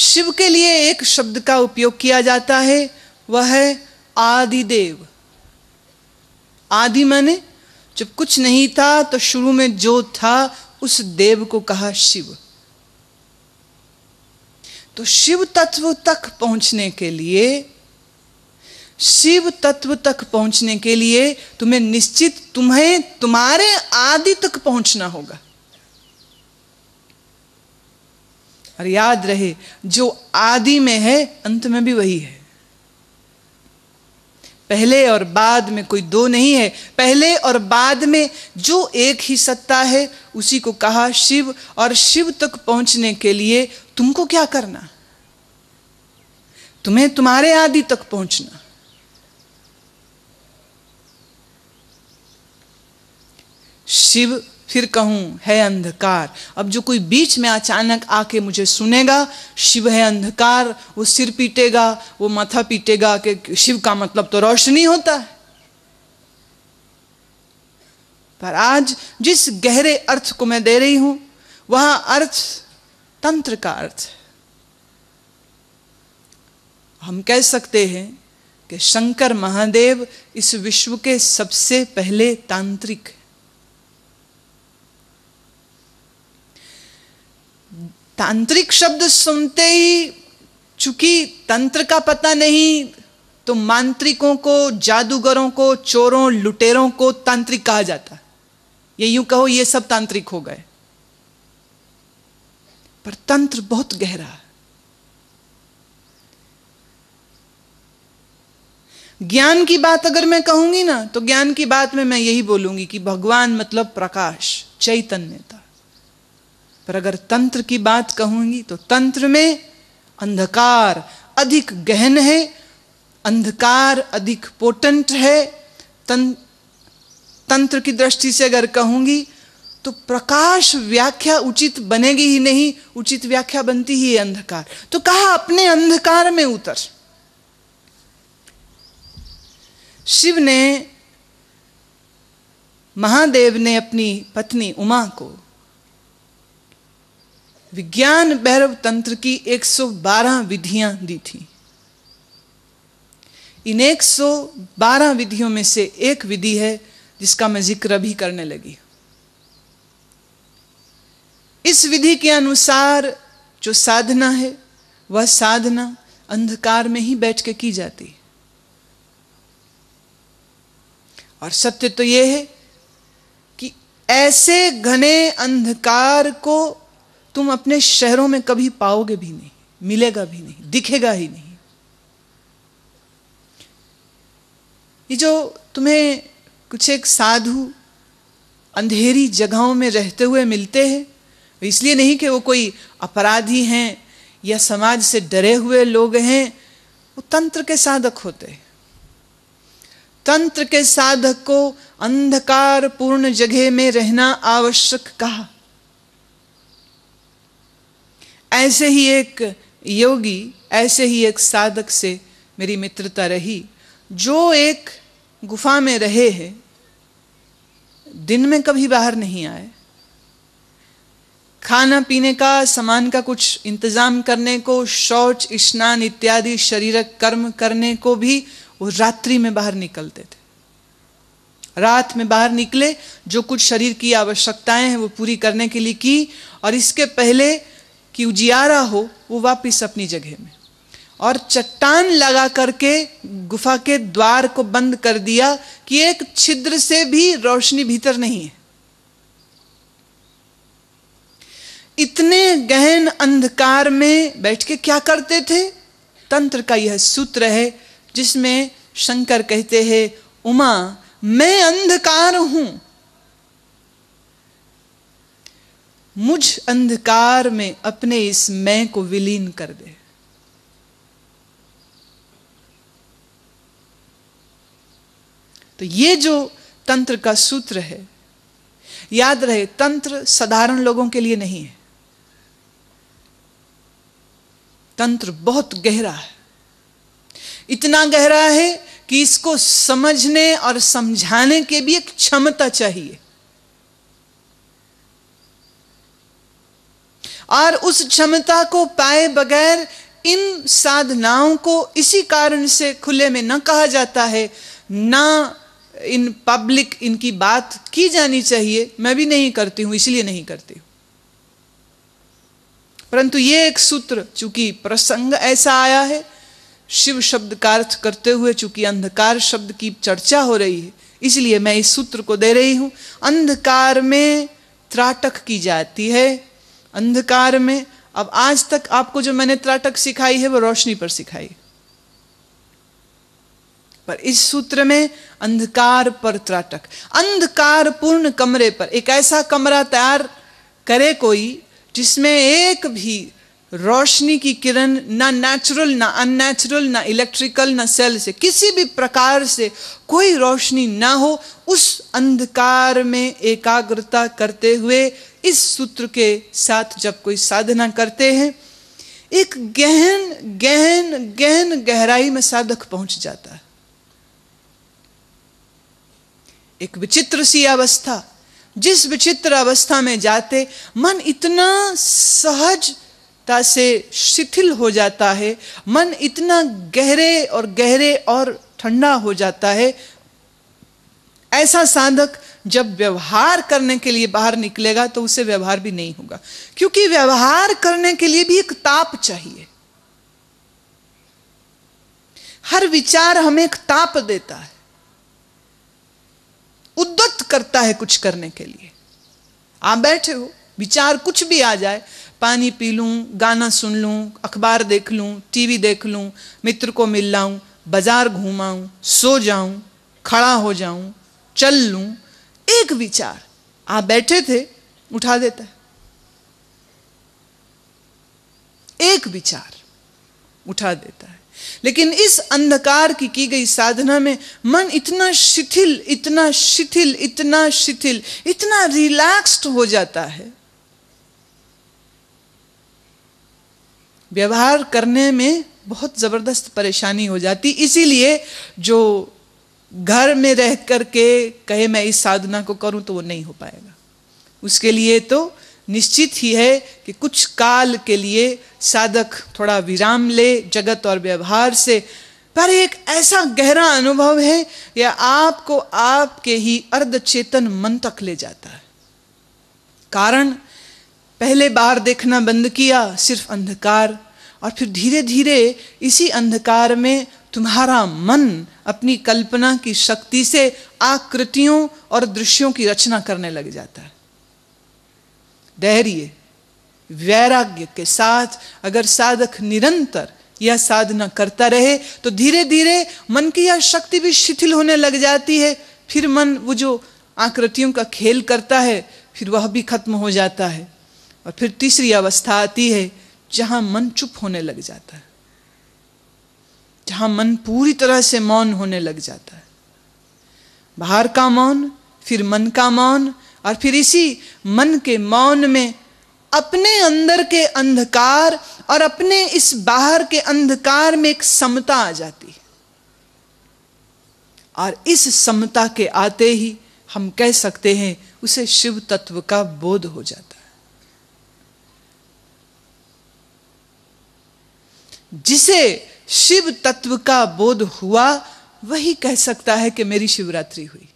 शिव के लिए एक शब्द का उपयोग किया जाता है, वह है आदिदेव। आदि माने जब कुछ नहीं था तो शुरू में जो था उस देव को कहा शिव। तो शिव तत्व तक पहुंचने के लिए, शिव तत्व तक पहुंचने के लिए तुम्हें निश्चित तुम्हारे आदि तक पहुंचना होगा। और याद रहे, जो आदि में है अंत में भी वही है। पहले और बाद में कोई दो नहीं है, पहले और बाद में जो एक ही सत्ता है उसी को कहा शिव। और शिव तक पहुंचने के लिए तुमको क्या करना? तुम्हें तुम्हारे आदि तक पहुंचना। शिव फिर कहूं है अंधकार। अब जो कोई बीच में अचानक आके मुझे सुनेगा शिव है अंधकार, वो सिर पीटेगा, वो माथा पीटेगा कि शिव का मतलब तो रोशनी होता है। पर आज जिस गहरे अर्थ को मैं दे रही हूं वह अर्थ तंत्र का अर्थ है। हम कह सकते हैं कि शंकर महादेव इस विश्व के सबसे पहले तांत्रिक हैं। तांत्रिक शब्द सुनते ही चूंकि तंत्र का पता नहीं तो मांत्रिकों को, जादूगरों को, चोरों, लुटेरों को तांत्रिक कहा जाता है। ये यूं कहो ये सब तांत्रिक हो गए। पर तंत्र बहुत गहरा है। ज्ञान की बात अगर मैं कहूंगी ना तो ज्ञान की बात में मैं यही बोलूंगी कि भगवान मतलब प्रकाश, चैतन्यता। पर अगर तंत्र की बात कहूंगी तो तंत्र में अंधकार अधिक गहन है, अंधकार अधिक पोटेंट है। तंत्र की दृष्टि से अगर कहूंगी तो प्रकाश व्याख्या उचित बनेगी ही नहीं, उचित व्याख्या बनती ही है अंधकार। तो कहा अपने अंधकार में उतर। शिव ने, महादेव ने अपनी पत्नी उमा को विज्ञान भैरव तंत्र की 112 विधियां दी थी। इन 112 विधियों में से एक विधि है जिसका मैं जिक्र अभी करने लगी। इस विधि के अनुसार जो साधना है वह साधना अंधकार में ही बैठ के की जाती है। और सत्य तो यह है कि ऐसे घने अंधकार को तुम अपने शहरों में कभी पाओगे भी नहीं, मिलेगा भी नहीं, दिखेगा ही नहीं। ये जो तुम्हें कुछ एक साधु अंधेरी जगहों में रहते हुए मिलते हैं, इसलिए नहीं कि वो कोई अपराधी हैं या समाज से डरे हुए लोग हैं, वो तंत्र के साधक होते हैं। तंत्र के साधक को अंधकार पूर्ण जगह में रहना आवश्यक कहा। ऐसे ही एक योगी, ऐसे ही एक साधक से मेरी मित्रता रही जो एक गुफा में रहे हैं, दिन में कभी बाहर नहीं आए, खाना पीने का, सामान का कुछ इंतजाम करने को, शौच, स्नान इत्यादि शारीरिक कर्म करने को भी वो रात्रि में बाहर निकलते थे। रात में बाहर निकले, जो कुछ शरीर की आवश्यकताएं हैं वो पूरी करने के लिए की, और इसके पहले कि उजियारा हो वो वापिस अपनी जगह में, और चट्टान लगा करके गुफा के द्वार को बंद कर दिया कि एक छिद्र से भी रोशनी भीतर नहीं है। इतने गहन अंधकार में बैठ के क्या करते थे? तंत्र का यह सूत्र है जिसमें शंकर कहते हैं, उमा मैं अंधकार हूं, मुझ अंधकार में अपने इस मैं को विलीन कर दे। तो ये जो तंत्र का सूत्र है, याद रहे तंत्र साधारण लोगों के लिए नहीं है। तंत्र बहुत गहरा है, इतना गहरा है कि इसको समझने और समझाने के भी एक क्षमता चाहिए। और उस क्षमता को पाए बगैर इन साधनाओं को इसी कारण से खुले में न कहा जाता है, ना इन पब्लिक इनकी बात की जानी चाहिए। मैं भी नहीं करती हूं, इसलिए नहीं करती हूं। परंतु ये एक सूत्र, चूंकि प्रसंग ऐसा आया है, शिव शब्द का अर्थ करते हुए चूंकि अंधकार शब्द की चर्चा हो रही है, इसलिए मैं इस सूत्र को दे रही हूं। अंधकार में त्राटक की जाती है। अंधकार में, अब आज तक आपको जो मैंने त्राटक सिखाई है वो रोशनी पर सिखाई, पर इस सूत्र में अंधकार पर त्राटक। अंधकार पूर्ण कमरे पर एक ऐसा कमरा तैयार करे कोई जिसमें एक भी रोशनी की किरण, ना नेचुरल ना अननेचुरल, ना इलेक्ट्रिकल ना सेल से, किसी भी प्रकार से कोई रोशनी ना हो, उस अंधकार में एकाग्रता करते हुए इस सूत्र के साथ जब कोई साधना करते हैं, एक गहन गहन गहन गहराई में साधक पहुंच जाता है। एक विचित्र सी अवस्था, जिस विचित्र अवस्था में जाते मन इतना सहजता से शिथिल हो जाता है, मन इतना गहरे और ठंडा हो जाता है। ऐसा साधक जब व्यवहार करने के लिए बाहर निकलेगा तो उसे व्यवहार भी नहीं होगा, क्योंकि व्यवहार करने के लिए भी एक ताप चाहिए। हर विचार हमें एक ताप देता है, उद्यत करता है कुछ करने के लिए। आप बैठे हो, विचार कुछ भी आ जाए, पानी पी लूं, गाना सुन लूं, अखबार देख लूं, टीवी देख लूं, मित्र को मिल लाऊं, बाजार घूमाऊं, सो जाऊं, खड़ा हो जाऊं, चल लूं, एक विचार आप बैठे थे उठा देता है। एक विचार उठा देता है। लेकिन इस अंधकार की गई साधना में मन इतना शिथिल, इतना शिथिल, इतना शिथिल, इतना रिलैक्स्ड हो जाता है, व्यवहार करने में बहुत जबरदस्त परेशानी हो जाती। इसीलिए जो घर में रह करके कहे मैं इस साधना को करूं तो वो नहीं हो पाएगा। उसके लिए तो निश्चित ही है कि कुछ काल के लिए साधक थोड़ा विराम ले जगत और व्यवहार से, पर एक ऐसा गहरा अनुभव है यह आपको आपके ही अर्धचेतन मन तक ले जाता है। कारण पहले बाहर देखना बंद किया, सिर्फ अंधकार, और फिर धीरे धीरे इसी अंधकार में तुम्हारा मन अपनी कल्पना की शक्ति से आकृतियों और दृश्यों की रचना करने लग जाता है। धैर्य वैराग्य के साथ अगर साधक निरंतर यह साधना करता रहे तो धीरे धीरे मन की यह शक्ति भी शिथिल होने लग जाती है। फिर मन वो जो आकृतियों का खेल करता है फिर वह भी खत्म हो जाता है, और फिर तीसरी अवस्था आती है जहां मन चुप होने लग जाता है, जहां मन पूरी तरह से मौन होने लग जाता है। बाहर का मौन, फिर मन का मौन, और फिर इसी मन के मौन में अपने अंदर के अंधकार और अपने इस बाहर के अंधकार में एक समता आ जाती है, और इस समता के आते ही हम कह सकते हैं उसे शिव तत्व का बोध हो जाता है। जिसे शिव तत्व का बोध हुआ वही कह सकता है कि मेरी शिवरात्रि हुई।